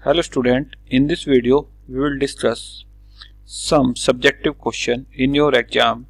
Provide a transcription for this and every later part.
Hello student, in this video we will discuss some subjective question in your exam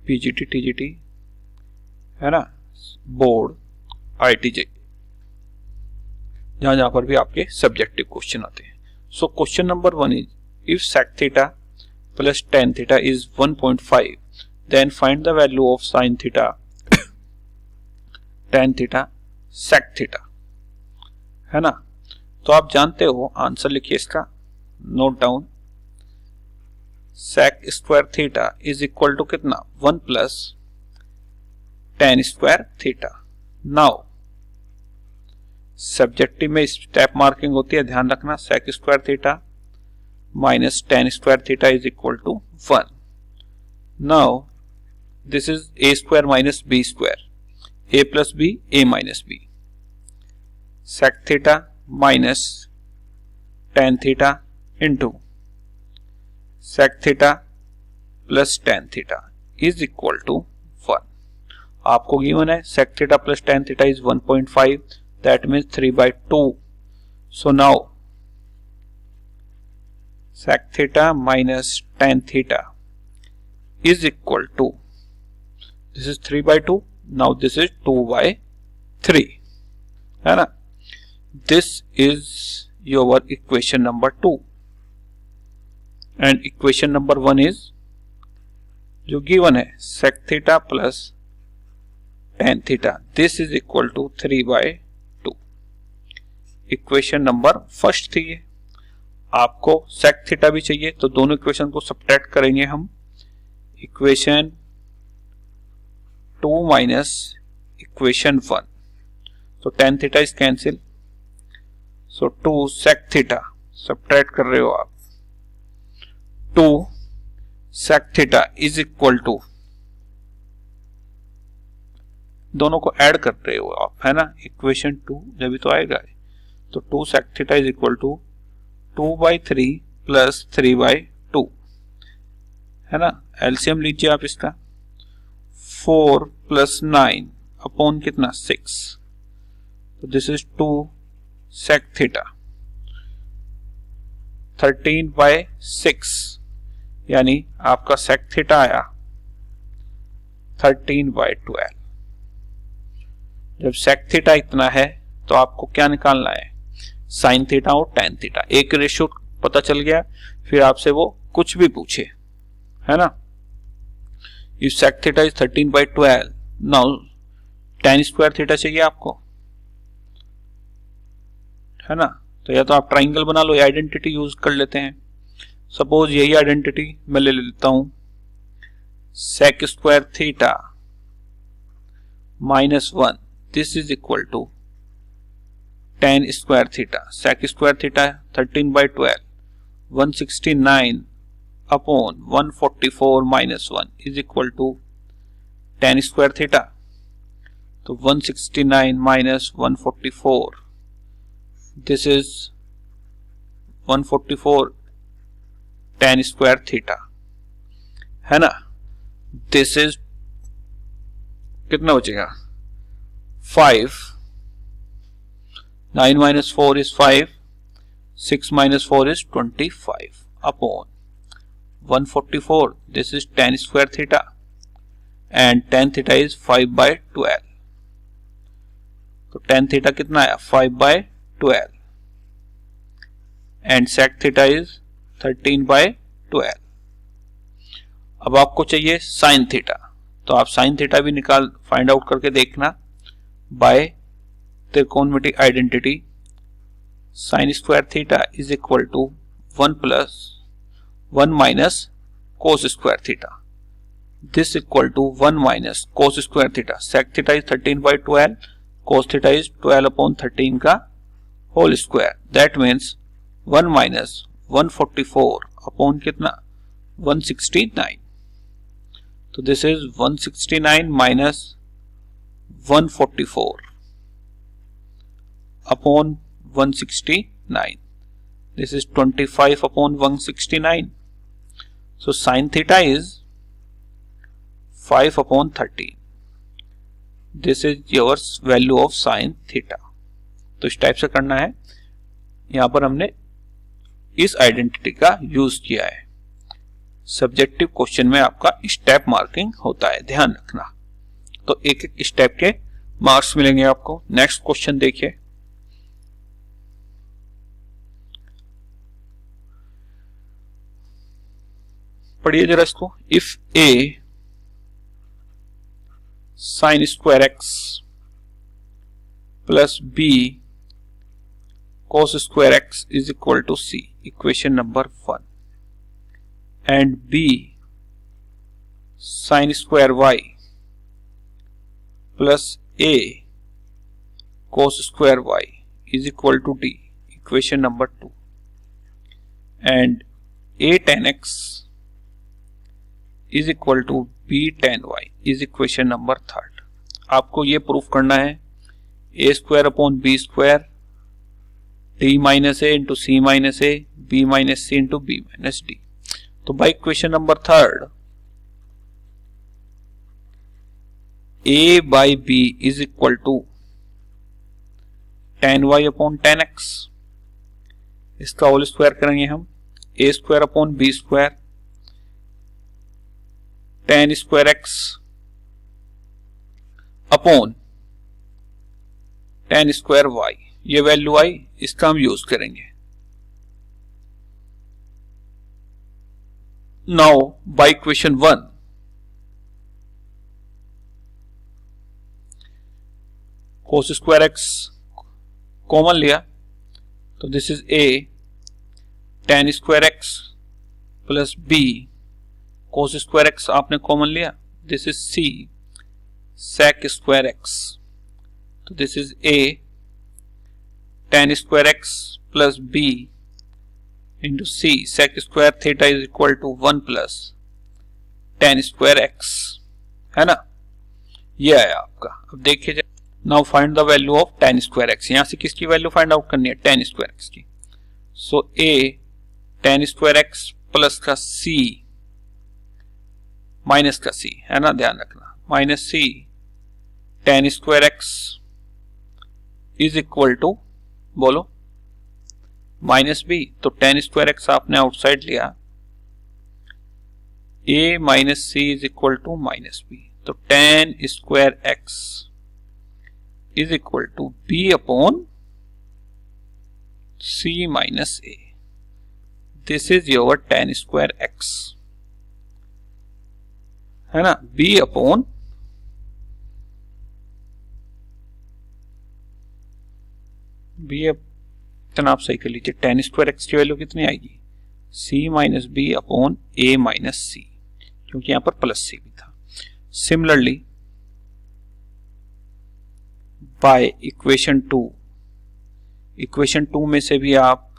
PGT, TGT है ना, board ITJ, जहां पर भी आपके सब्जेक्टिव क्वेश्चन आते हैं. So question number 1 is if sec theta plus tan theta is 1.5 then find the value of sin theta tan theta sec theta, है ना. तो आप जानते हो, आंसर लिखिए इसका, note down. sec square theta is equal to कितना, 1 plus tan square theta. Now subjective में स्टेप मार्किंग होती है, ध्यान रखना. sec square theta minus tan square theta is equal to 1. Now this is a square minus b square, a plus b, a minus b. sec theta minus tan theta into sec theta plus tan theta is equal to 1. आपको given है sec theta plus tan theta is 1.5, that means 3/2. So now sec theta minus tan theta is equal to, this is 3/2, now this is 2/3, है ना. This is your equation number 2 and equation number 1 is जो given है sec theta plus tan theta, this is equal to 3/2. Equation number first थी ये. आपको sec theta भी चाहिए तो दोनों इक्वेशन को सब्ट्रैक्ट करेंगे हम. इक्वेशन 2 माइनस इक्वेशन 1, तो tan theta is cancel. So 2 sec theta subtract कर रहे हो आप, 2 sec theta is equal to, दोनों को ऐड कर रहे हो आप, है ना. इक्वेशन 2 जब भी तो आएगा, तो 2 sec theta is equal to 2/3 plus 3/2, है ना. एलसीएम लीजिए आप इसका, 4 प्लस 9 अपॉन कितना, 6. तो दिस इज 2 sec थीटा, 13/6, यानी आपका sec थीटा आया 13/12. जब sec थीटा इतना है तो आपको क्या निकालना है, sin थीटा और tan थीटा. एक रेशियो पता चल गया, फिर आपसे वो कुछ भी पूछे, है ना. If sec theta is 13/12, now tan square theta चाहिए आपको, है ना. तो या तो आप ट्राइंगल बना लो या आइडेंटिटी यूज कर लेते हैं. सपोज यही आइडेंटिटी मैं ले लेता हूं, sec square theta minus 1, this is equal to tan square theta. sec square theta 13/12, 169 upon 144 minus 1 is equal to tan square theta. तो 169 minus 144, this is 144 tan square theta, है ना. दिस इज कितना बचेगा, 5. 9 minus 4 is 5, 6 minus 4 is 25 upon 144, this is tan square theta and tan theta is 5/12. तो tan theta कितना आया, 5/12 and sec theta is 13/12. अब आपको चाहिए sin थीटा, तो आप sin थीटा भी फाइंड आउट करके देखना बाय त्रिकोणमिति identity. sin square theta is equal to 1 plus 1 minus cos square theta, this equal to 1 minus cos square theta. sec theta is 13/12, cos theta is 12/13 का whole square, that means 1 minus 144 upon कितना, 169. तो this is 169 minus 144 upon 169, this is 25 upon 169. So sin theta is 5/13. This is your value of sin theta. तो इस type से करना है. यहां पर हमने इस आइडेंटिटी का यूज किया है। सब्जेक्टिव क्वेश्चन में आपका स्टेप मार्किंग होता है, ध्यान रखना। तो एक एक स्टेप के मार्क्स मिलेंगे आपको। नेक्स्ट क्वेश्चन देखिए, पढ़िए जरा इसको। If a sine square x plus b cos square x is equal to c, equation number 1, and b sin square y plus a cos square y is equal to d, equation number 2, and a tan x is equal to b tan y is equation number 3. आपको ये proof करना है a square upon b square d minus a into c minus a, b minus c into b minus d. तो by equation number 3 a by b is equal to tan y upon tan x, इसका whole square करेंगे हम, a square upon b square tan square x upon tan square y, ये value आई, इसका हम use करेंगे। Now by equation 1 cos square x common लिया तो this is a tan square x plus b cos square x आपने common लिया, this is c sec square x, तो this is a tan square x plus b into c sec square theta is equal to 1 plus tan square x, है ना, ये है आपका। अब देखिए, now find the value of tan square x, यहां से किसकी वैल्यू फाइंड आउट करनी है, tan square x की। So a tan square x plus का c माइनस का c, है ना, ध्यान रखना, minus c tan square x is equal to, बोलो, माइनस बी, तो tan स्क्वायर एक्स आपने आउटसाइड लिया, a minus c is equal to minus b, तो tan square x is equal to b upon c minus a, this is your tan square x, है ना, b upon B, इतना आप सही कर लीजिए, tan स्क्वायर एक्स की value कितनी आएगी, c minus b upon a minus c, क्योंकि यहां पर प्लस सी भी था। सिमिलरली बाय इक्वेशन 2, इक्वेशन 2 में से भी आप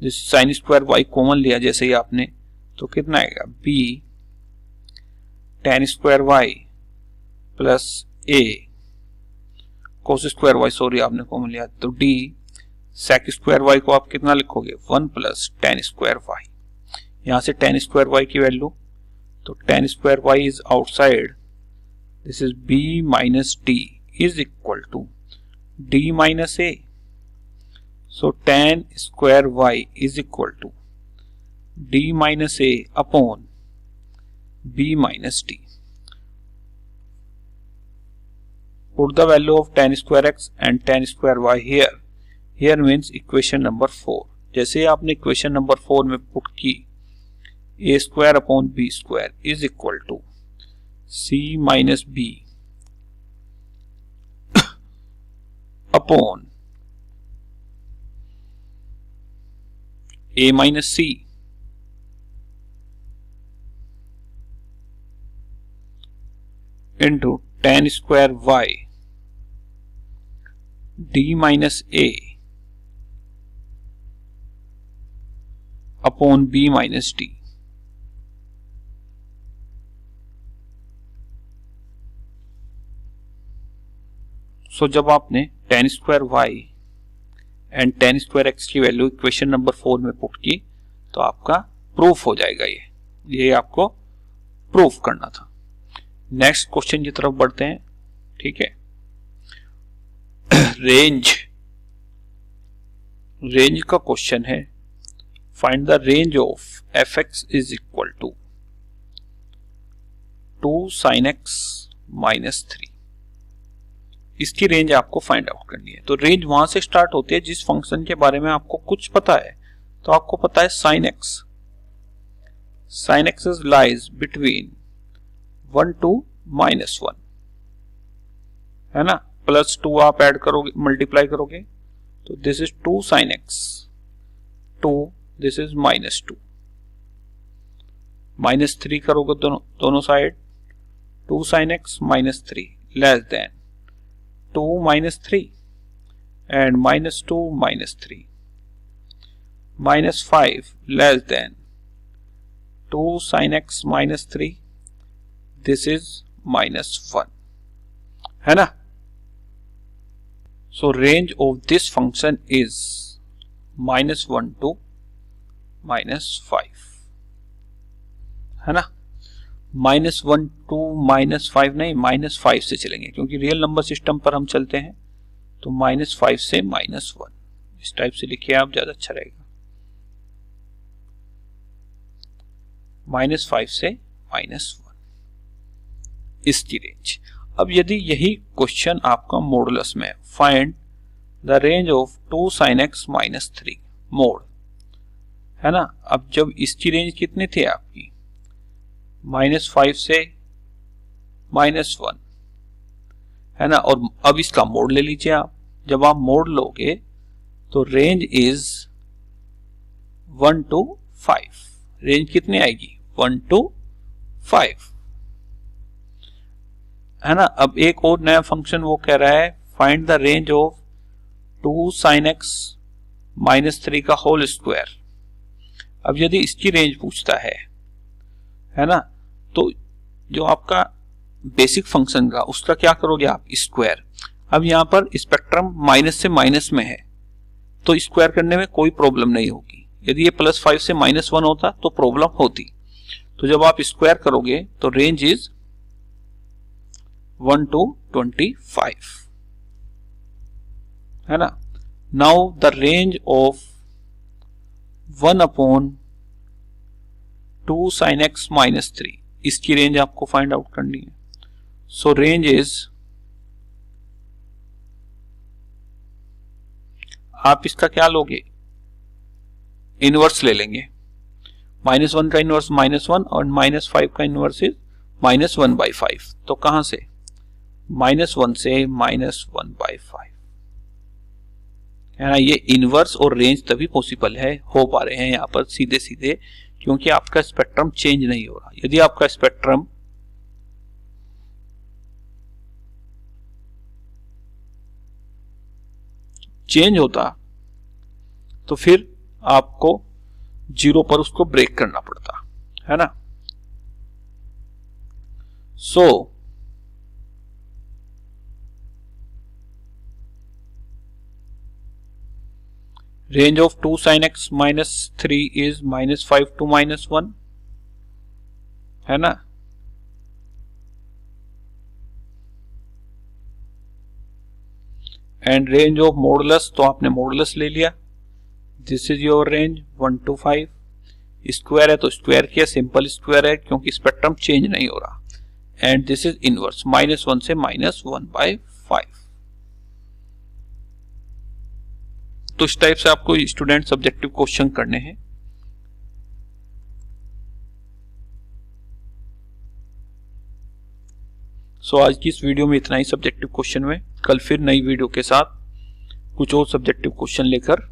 साइन स्क्वायर y कॉमन लिया जैसे ही आपने, तो कितना आएगा, b tan square y plus a cos square y, sorry आपने कॉमन लिया, तो d sec स्क्वायर y को आप कितना लिखोगे, 1 प्लस tan स्क्वायर y, यहां से tan स्क्वायर y की वैल्यू, तो tan square y is outside, this is b minus d is equal to d minus a, सो tan square y is equal to d minus a upon b minus d। Put the value of tan square x and tan square y here. Here means equation number 4. जैसे ही आपने equation number 4 में put की, a square upon b square is equal to c minus b upon a minus c into tan square y d minus a upon b minus d। सो जब आपने tan square y and tan square x की value equation number 4 में put की, तो आपका proof हो जाएगा, ये आपको प्रूफ करना था। नेक्स्ट क्वेश्चन की तरफ बढ़ते हैं, ठीक है। रेंज रेंज का क्वेश्चन है, find the range of f x is equal to 2 sin x minus 3। इसकी रेंज आपको फाइंड आउट करनी है। तो रेंज वहां से स्टार्ट होती है जिस फंक्शन के बारे में आपको कुछ पता है। तो आपको पता है sin x is lies between 1 to -1, है ना। +2 आप ऐड करोगे, मल्टीप्लाई करोगे, तो this is 2 sin x, 2, this is -2, -3 करोगे दोनों side, 2 sin x -3 less than 2 -3 and -2 -3, -5 less than 2 sin x -3, this is -1, है ना। So range of this function is -1 to -5, है ना। -1 to -5 नहीं, -5 से चलेंगे क्योंकि रियल नंबर सिस्टम पर हम चलते हैं। तो -5 से -1 इस टाइप से लिखिए आप, ज्यादा अच्छा रहेगा। -5 से -1 इसकी रेंज। अब यदि यही क्वेश्चन आपका मॉडुलस में, find the range of 2 sin x -3 mode, है ना। अब जब इसकी रेंज कितनी थी आपकी, -5 से -1, है ना। और अब इसका मोड ले लीजिए आप। जब आप मोड लोगे तो रेंज इज 1 to 5। रेंज कितनी आएगी, 1 to 5, है ना। अब एक और नया फंक्शन वो कह रहा है, find the range of 2 sin x -3 का होल स्क्वायर। अब यदि इसकी रेंज पूछता है ना, तो जो आपका बेसिक फंक्शन का उसका क्या करोगे आप, स्क्वायर। अब यहां पर स्पेक्ट्रम माइनस से माइनस में है तो स्क्वायर करने में कोई प्रॉब्लम नहीं होगी। यदि ये +5 से -1 होता तो प्रॉब्लम होती। तो जब आप स्क्वायर करोगे तो रेंज इज 1 to 25, है ना। Now the range of 1/2 sin x -3, इसकी रेंज आपको फाइंड आउट करनी है। सो रेंज इज, आप इसका क्या लोगे, इनवर्स ले लेंगे। -1 का इनवर्स -1 और -5 का इनवर्स इज -1/5। तो कहां से, -1 से -1/5, है ना। ये इनवर्स और रेंज तभी पॉसिबल है, हो पा रहे हैं यहां पर सीधे सीधे, क्योंकि आपका स्पेक्ट्रम चेंज नहीं हो रहा। यदि आपका स्पेक्ट्रम चेंज होता तो फिर आपको 0 पर उसको ब्रेक करना पड़ता, है ना। सो range of 2 sin x -3 is -5 to -1, है ना। एंड रेंज ऑफ मॉडुलस, तो आपने मॉडुलस ले लिया, this is your range 1 to 5। Square है तो स्क्वायर किया, सिंपल स्क्वायर है क्योंकि स्पेक्ट्रम चेंज नहीं हो रहा। एंड दिस इज इनवर्स, -1 से -1/5। तो इस टाइप से आपको स्टूडेंट सब्जेक्टिव क्वेश्चन करने हैं। सो आज की इस वीडियो में इतना ही सब्जेक्टिव क्वेश्चन में। कल फिर नई वीडियो के साथ कुछ और सब्जेक्टिव क्वेश्चन लेकर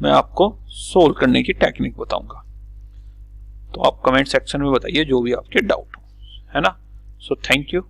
मैं आपको सोल्व करने की टेक्निक बताऊंगा। तो आप कमेंट सेक्शन में बताइए जो भी आपके डाउट हो, है ना। So thank you.